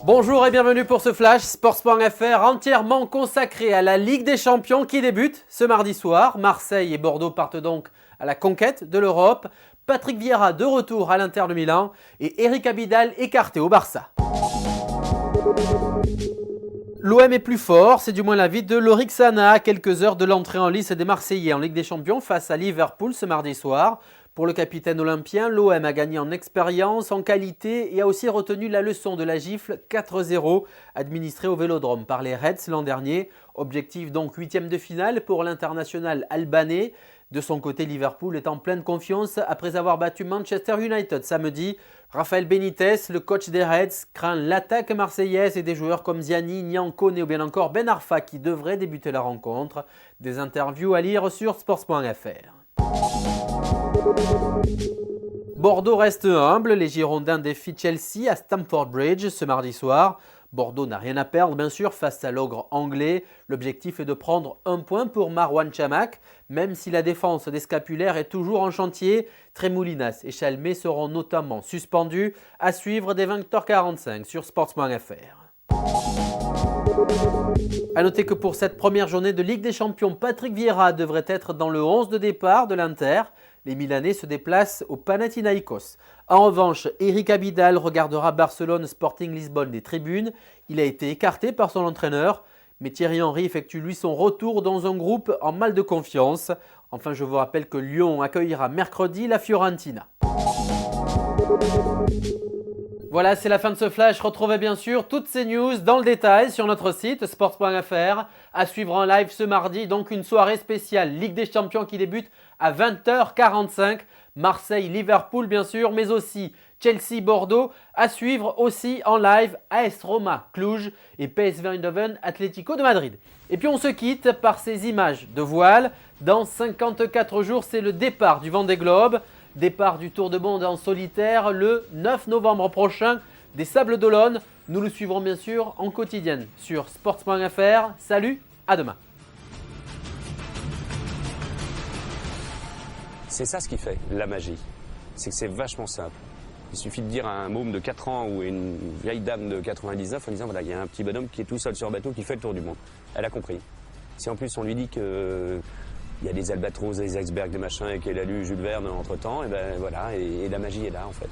Bonjour et bienvenue pour ce flash Sports.fr entièrement consacré à la Ligue des Champions qui débute ce mardi soir. Marseille et Bordeaux partent donc à la conquête de l'Europe. Patrick Vieira de retour à l'Inter de Milan et Eric Abidal écarté au Barça. L'OM est plus fort, c'est du moins l'avis de Lorik Sana à quelques heures de l'entrée en lice des Marseillais en Ligue des Champions face à Liverpool ce mardi soir. Pour le capitaine olympien, l'OM a gagné en expérience, en qualité et a aussi retenu la leçon de la gifle 4-0 administrée au Vélodrome par les Reds l'an dernier. Objectif donc 8e de finale pour l'international albanais. De son côté, Liverpool est en pleine confiance après avoir battu Manchester United samedi. Rafael Benitez, le coach des Reds, craint l'attaque marseillaise et des joueurs comme Ziani, Niang, Koné ou bien encore Ben Arfa qui devraient débuter la rencontre. Des interviews à lire sur sports.fr. Bordeaux reste humble, les Girondins défient Chelsea à Stamford Bridge ce mardi soir. Bordeaux n'a rien à perdre bien sûr face à l'ogre anglais. L'objectif est de prendre un point pour Marouane Chamakh, même si la défense des scapulaires est toujours en chantier. Tremoulinas et Chalmé seront notamment suspendus. À suivre dès 20h45 sur sports.fr. A noter que pour cette première journée de Ligue des Champions, Patrick Vieira devrait être dans le 11 de départ de l'Inter. Les Milanais se déplacent au Panathinaïkos. En revanche, Eric Abidal regardera Barcelone Sporting Lisbonne des tribunes. Il a été écarté par son entraîneur, mais Thierry Henry effectue lui son retour dans un groupe en mal de confiance. Enfin, je vous rappelle que Lyon accueillera mercredi la Fiorentina. Voilà, c'est la fin de ce flash. Retrouvez bien sûr toutes ces news dans le détail sur notre site sports.fr. À suivre en live ce mardi, donc une soirée spéciale Ligue des Champions qui débute à 20h45. Marseille, Liverpool bien sûr, mais aussi Chelsea, Bordeaux. À suivre aussi en live AS Roma, Cluj et PSV Eindhoven, Atlético de Madrid. Et puis on se quitte par ces images de voile. Dans 54 jours, c'est le départ du Vendée Globe. Départ du Tour de Monde en solitaire le 9 novembre prochain des Sables d'Olonne. Nous le suivrons bien sûr en quotidienne sur sports.fr. Salut, à demain. C'est ça ce qui fait la magie. C'est que c'est vachement simple. Il suffit de dire à un môme de 4 ans ou à une vieille dame de 99 en disant voilà, il y a un petit bonhomme qui est tout seul sur un bateau qui fait le tour du monde. Elle a compris. Si en plus on lui dit que il y a des albatros, des icebergs, des machins et qu'elle a lu Jules Verne entre temps, et ben voilà, et la magie est là en fait.